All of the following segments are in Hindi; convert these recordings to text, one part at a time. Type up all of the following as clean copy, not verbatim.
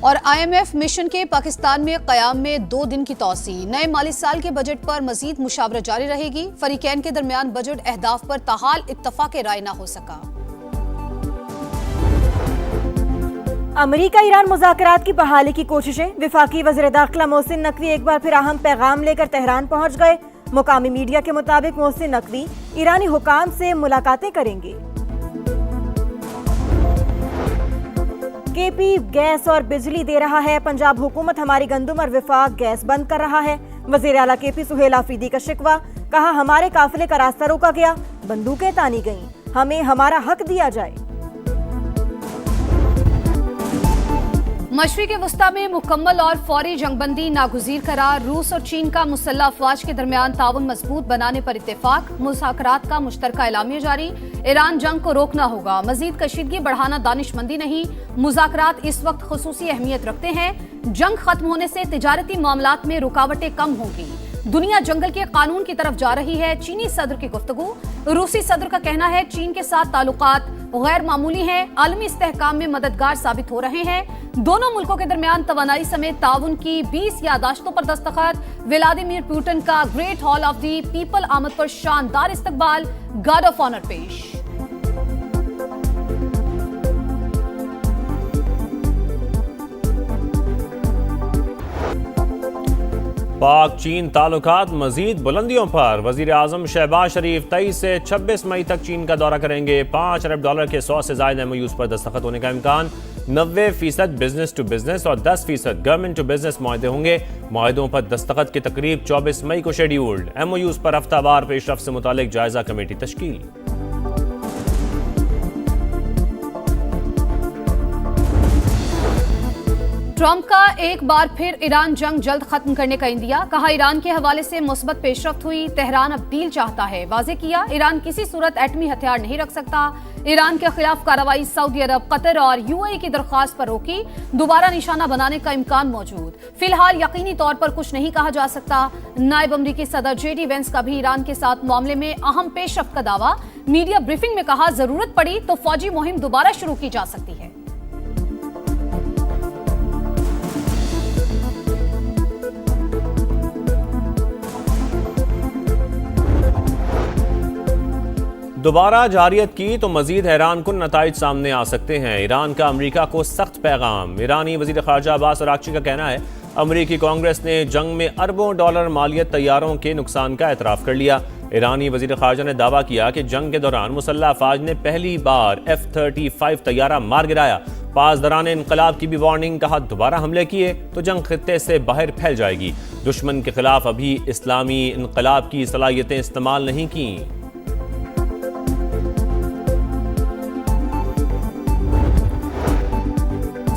और IMF मिशन के पाकिस्तान में क़याम में 2 दिन की तौसी। नए माली साल के बजट पर मजीद मुशावरत जारी रहेगी। फरीकैन के दरमियान बजट अहदाफ पर ताहाल इत्तफाक राय न हो सका। अमरीका ईरान मुज़ाकरात की बहाली की कोशिशें। वफाकी वज़ीर दाखिला मोहसिन नकवी एक बार फिर अहम पैगाम लेकर तेहरान पहुंच गए। मुकामी मीडिया के मुताबिक मोहसिन नकवी ईरानी हुकाम से मुलाकातें करेंगे। केपी गैस और बिजली दे रहा है। पंजाब हुकूमत हमारी गंदुम और विफाक गैस बंद कर रहा है। वज़ीर आला केपी सुहेल आफरीदी का शिकवा। कहा हमारे काफिले का रास्ता रोका गया, बंदूकें तानी गईं, हमें हमारा हक दिया जाए। मशरिक़ वस्ता में मुकम्मल और फौरी जंगबंदी नागुज़ीर करार। रूस और चीन का मुसल्लह अफवाज के दरमियान ताउन मजबूत बनाने पर इत्तेफाक। मुज़ाकरात का मुश्तरका एलामिया जारी। ईरान जंग को रोकना होगा, मजीद कशीदगी बढ़ाना दानिशमंदी नहीं। मुज़ाकरात इस वक्त खुसूसी अहमियत रखते हैं। जंग खत्म होने से तिजारती मामलात में रुकावटें कम होंगी। दुनिया जंगल के कानून की तरफ जा रही है। चीनी सदर की गुफ्तगू। रूसी सदर का कहना है चीन के साथ ताल्लुकात गैर मामूली हैं, आलमी इस्तेहकाम में मददगार साबित हो रहे हैं। दोनों मुल्कों के दरमियान तवानाई समेत ताउन की 20 यादाश्तों पर दस्तखत। व्लादिमीर पुतिन का great hall of the people आमद पर शानदार इस्तकबाल, गार्ड ऑफ ऑनर पेश। पाक चीन ताल्लुकात मजीद बुलंदियों पर। वजीर आजम शहबाज शरीफ 23 से 26 मई तक चीन का दौरा करेंगे। $5 अरब के 100 से ज्यादा MOUs पर दस्तखत होने का इम्कान। 90% बिजनेस टू बिजनेस और 10% गवर्नमेंट टू बिजनेस मुआहदे होंगे। मुआहदों पर दस्तखत की तकरीब 24 मई को शेड्यूल्ड। MOUs पर हफ्तावार पेशरफ से मुतालिक जायजा कमेटी तश्कील। ट्रंप का एक बार फिर ईरान जंग जल्द खत्म करने का इंदिया। कहा ईरान के हवाले से मुस्बत पेशरफ्त हुई। तेहरान अब डील चाहता है। वाज़े किया ईरान किसी सूरत एटमी हथियार नहीं रख सकता। ईरान के खिलाफ कार्रवाई सऊदी अरब, कतर और UAE की दरख्वास्त पर रोकी। दोबारा निशाना बनाने का इम्कान मौजूद। फिलहाल यकीनी तौर पर कुछ नहीं कहा जा सकता। नायब अमरीकी सदर JD वेंस का भी ईरान के साथ मामले में अहम पेशरफ्त का दावा। मीडिया ब्रीफिंग में कहा जरूरत पड़ी तो फौजी मुहिम दोबारा शुरू की जा सकती है। दोबारा जारियत की तो मजीद हैरान कुन नताइज सामने आ सकते हैं। ईरान का अमरीका को सख्त पैगाम। ईरानी वजीर खारजा अब्बास अरागची का कहना है अमरीकी कांग्रेस ने जंग में अरबों डॉलर मालियत तैयारों के नुकसान का एतराफ़ कर लिया। ईरानी वजीर खारजा ने दावा किया कि जंग के दौरान मुसल्लह अफवाज ने पहली बार F-35 तैयारा मार गिराया। पासदारान इनकलाब की भी वार्निंग। कहा दोबारा हमले किए तो जंग खित्ते से बाहर फैल जाएगी। दुश्मन के खिलाफ अभी इस्लामी इनकलाब की सलाहियतें इस्तेमाल नहीं की।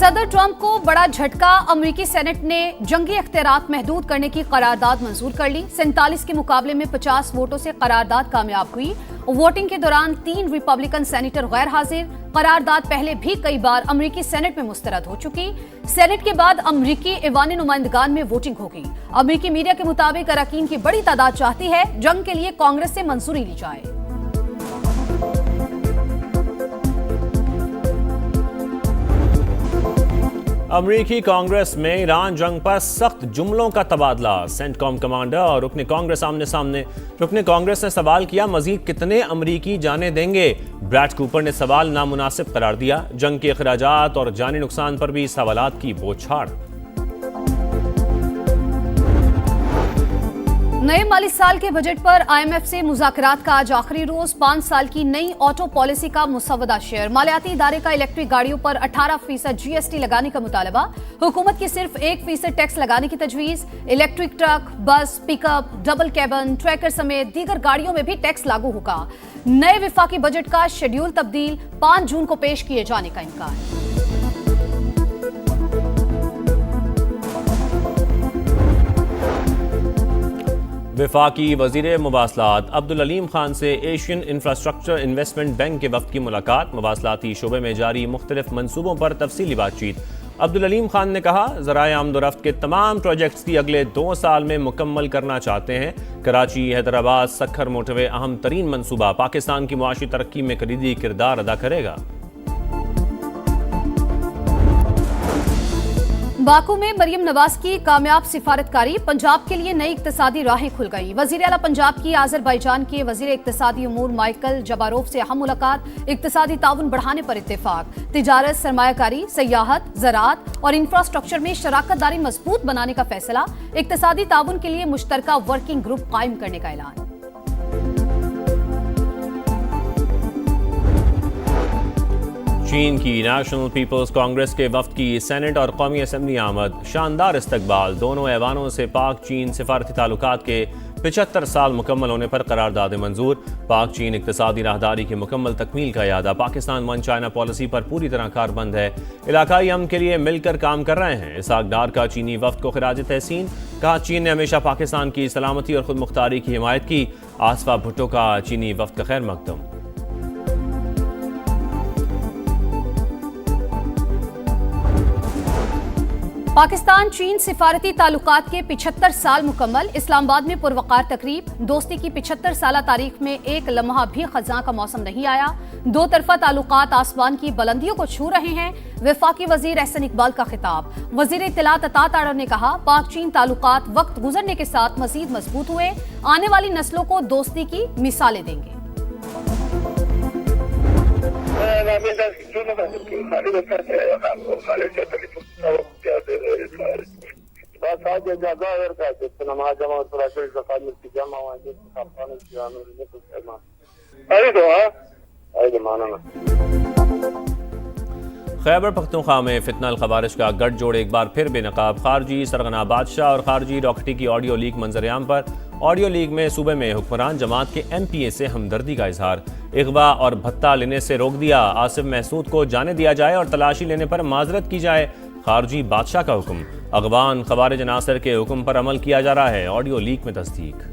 सदर ट्रंप को बड़ा झटका। अमरीकी सेनेट ने जंगी अख्तियारात महदूद करने की करारदाद मंजूर कर ली। 47 के मुकाबले में 50 वोटों से करारदाद कामयाब हुई। वोटिंग के दौरान 3 रिपब्लिकन सेनेटर गैर हाजिर। करारदाद पहले भी कई बार अमरीकी सेनेट में मुस्तरद हो चुकी। सेनेट के बाद अमरीकी ऐवान नुमाइंदगान में वोटिंग होगी। अमरीकी मीडिया के मुताबिक अरकान की बड़ी तादाद चाहती है जंग के लिए कांग्रेस से मंजूरी ली जाए। अमरीकी कांग्रेस में ईरान जंग पर सख्त जुमलों का तबादला। सेंटकॉम कमांडर और रुकने कांग्रेस आमने सामने। रुकने कांग्रेस ने सवाल किया मजीद कितने अमरीकी जाने देंगे। ब्रैड कूपर ने सवाल नामुनासिब करार दिया। जंग के अखराजात और जानी नुकसान पर भी सवालात की बौछार। नए माली साल के बजट पर IMF से मुज़ाकरात का आज आखिरी रोज। 5 साल की नई ऑटो पॉलिसी का मुसव्वदा शेयर। मालियाती इदारे का इलेक्ट्रिक गाड़ियों पर 18% GST लगाने का मुतालबा। हुकूमत की सिर्फ 1% टैक्स लगाने की तजवीज। इलेक्ट्रिक ट्रक, बस, पिकअप, डबल कैबन, ट्रैकर समेत दीगर गाड़ियों में भी टैक्स लागू होगा। नए विफाकी बजट का शेड्यूल तब्दील। 5 जून को पेश किए जाने का इम्कान। वफाकी वजीर मुवासलात अब्दुल अलीम खान से एशियन इंफ्रास्ट्रक्चर इन्वेस्टमेंट बैंक के वफ्द की मुलाकात। मुवासलाती शोबे में जारी मुख्तलिफ मनसूबों पर तफसीली बातचीत। अब्दुल अलीम खान ने कहा ज़राए आमदोरफ्त के तमाम प्रोजेक्ट्स की अगले 2 साल में मुकम्मल करना चाहते हैं। कराची, हैदराबाद, सखर मोटरवे अहम तरीन मनसूबा पाकिस्तान की मुआशी तरक्की में कलीदी किरदार अदा करेगा। बाकू में मरियम नवाज की कामयाब सिफारतकारी, पंजाब के लिए नई इक्तिसादी राहें खुल गई। वजीर आला पंजाब की आज़रबाईजान के वजीर इक्तिसादी उमूर माइकल जबारोव से अहम मुलाकात, इक्तिसादी ताउन बढ़ाने पर इत्तेफाक। तिजारत, सरमायाकारी, सयाहत, ज़राअत और इंफ्रास्ट्रक्चर में शराकत दारी मजबूत बनाने का फैसला। इक्तिसादी ताउन के लिए मुश्तरका वर्किंग ग्रुप कायम करने का ऐलान। चीन की नेशनल पीपल्स कांग्रेस के वफ्द की सेनेट और कौमी असम्बली आमद, शानदार इस्तकबाल। दोनों ऐवानों से पाक चीन सिफारती ताल्लुकात के 75 साल मुकम्मल होने पर करारदाद मंजूर। पाक चीन इक्तिसादी राहदारी की मुकम्मल तकमील का यादा। पाकिस्तान वन चाइना पॉलिसी पर पूरी तरह कारबंद है। इलाकाई अमन के लिए मिलकर काम कर रहे हैं। इसहाक डार का चीनी वफ्द को खिराज तहसीन। कहा, चीन ने हमेशा पाकिस्तान की सलामती और खुद मुख्तारी की हिमायत की। आसफा भुट्टो का चीनी वफ्द का खैर मकदम। पाकिस्तान चीन सिफारती ताल्लुकात के 75 साल मुकम्मल। इस्लामाबाद में पुरवकार तकरीब। दोस्ती की 75 साल तारीख में एक लम्हा भी खज़ां का मौसम नहीं आया। दो तरफा ताल्लुकात आसमान की बुलंदियों को छू रहे हैं। वफाकी वजीर एहसन इकबाल का खिताब। वजीर इत्तलात अता तारड़ ने कहा, पाक चीन ताल्लुकात वक्त गुजरने के साथ मजीद मजबूत हुए, आने वाली नस्लों को दोस्ती की मिसालें देंगे। खैबर पख्तूनख्वा में फितनल खवारिश का गठजोड़ एक बार फिर बेनकाब। खारजी सरगना बादशाह और खारजी रॉकेटी की ऑडियो लीक मंजरेआम पर। ऑडियो लीक में सूबे में हुक्मरान जमात के MPA से हमदर्दी का इजहार। इगवा और भत्ता लेने से रोक दिया। आसिफ महसूद को जाने दिया जाए और तलाशी लेने पर माजरत की जाए। खारजी बादशाह का हुक्म। अगवान खवारिज नासर के हुक्म पर अमल किया जा रहा है। ऑडियो लीक में तस्दीक।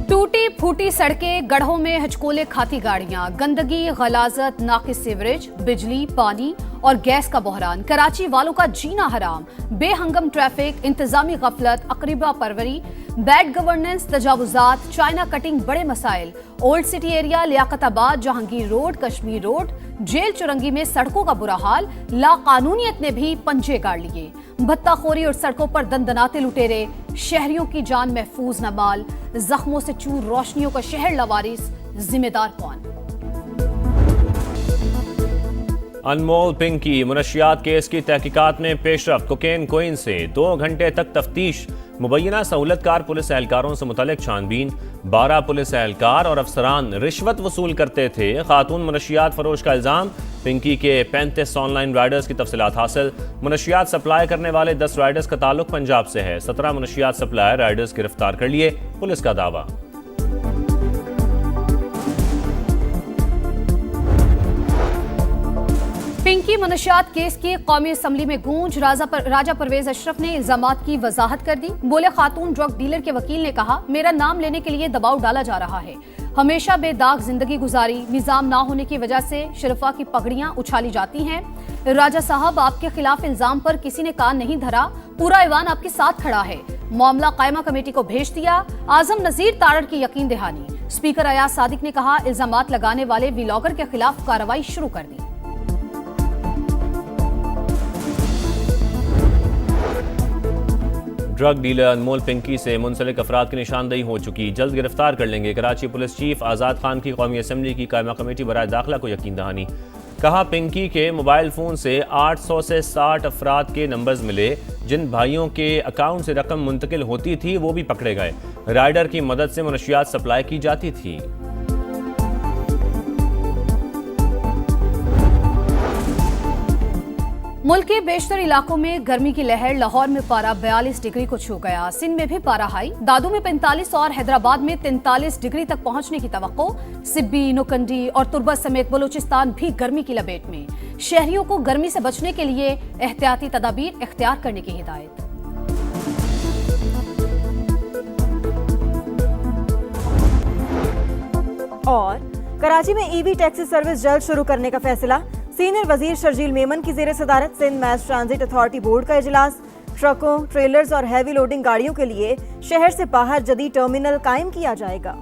टूटी फूटी सड़कें, गढ़ों में हचकोले खाती गाड़ियां, गंदगी, गलाजत, नाकिस सीवरेज, बिजली, पानी और गैस का बहरान। कराची वालों का जीना हराम। बेहंगम ट्रैफिक, इंतजामी गफलत, अकरीबा परवरी, बैड गवर्नेंस, तजावुजात, चाइना कटिंग बड़े मसाइल। Old city area, Liaquatabad, Jahangir road, Kashmir road, jail Chowrangi में सड़कों का बुरा हाल। लाकानूनियत ने भी पंजे गाड़ लिए। भत्ताखोरी और सड़कों पर दंदनाते लुटेरे। शहरियों की जान महफूज न माल। जख्मों से चूर रोशनियों का शहर लवारिस। जिम्मेदार कौन? अनमोल पिंकी मुनशियात केस की तहकीकात में पेशरफ्त। कोकेन कोइन से 2 घंटे तक तफ्तीश। मुबैना सहूलतकार पुलिस एहलकारों से मुतल्लिक छानबीन। 12 पुलिस एहलकार और अफसरान रिश्वत वसूल करते थे। खातून मुनशियात फरोश का इल्जाम। पिंकी के 35 ऑनलाइन राइडर्स की तफसीलात हासिल। मुनशियात सप्लाई करने वाले 10 राइडर्स का ताल्लुक पंजाब से है। 17 मुनशियात सप्लायर राइडर्स गिरफ्तार कर लिए, पुलिस का दावा। पिंकी मुनशियात केस की कौमी असम्बली में गूंज। राजा परवेज अशरफ ने इल्जामात की वजाहत कर दी। बोले, खातून ड्रग डीलर के वकील ने कहा, मेरा नाम लेने के लिए दबाव डाला जा रहा है। हमेशा बेदाग जिंदगी गुजारी। निजाम ना होने की वजह से शरफा की पगड़ियां उछाली जाती हैं। राजा साहब, आपके खिलाफ इल्जाम पर किसी ने कान नहीं धरा। पूरा ऐवान आपके साथ खड़ा है। मामला कायमा कमेटी को भेज दिया। आजम नजीर तारड़ की यकीन दहानी। स्पीकर अयाज सादिक ने कहा, इल्जामात लगाने वाले व्लॉगर के खिलाफ कार्रवाई शुरू कर दी। ड्रग डीलर अनमोल पिंकी से मुंसलिक अफराद की निशानदेही हो चुकी, जल्द गिरफ्तार कर लेंगे। कराची पुलिस चीफ आज़ाद खान की कौमी असम्बली की कायमा कमेटी बराए दाखिला को यकीन दहानी। कहा, पिंकी के मोबाइल फ़ोन से 800 से 60 अफराद के नंबर्स मिले। जिन भाइयों के अकाउंट से रकम मुंतकिल होती थी वो भी पकड़े गए। राइडर की मदद से मुनशियात सप्लाई की जाती थी। मुल्क के बेशतर इलाकों में गर्मी की लहर। लाहौर में पारा 42 डिग्री को छू गया। सिंध में भी पारा हाई। दादू में 45 और हैदराबाद में 43 डिग्री तक पहुंचने की तवक्को। सिब्बी, नुकंडी और तुर्बत समेत बलूचिस्तान भी गर्मी की लपेट में। शहरियों को गर्मी से बचने के लिए एहतियाती तदाबीर इख्तियार करने की हिदायत। और कराची में EV टैक्सी सर्विस जल्द शुरू करने का फैसला। सीनियर वजीर शर्जील मेमन की जेर सदारत Sindh mass transit authority board का इजलास। ट्रकों, ट्रेलर्स और हैवी लोडिंग गाड़ियों के लिए शहर से बाहर जदीद टर्मिनल कायम किया जाएगा।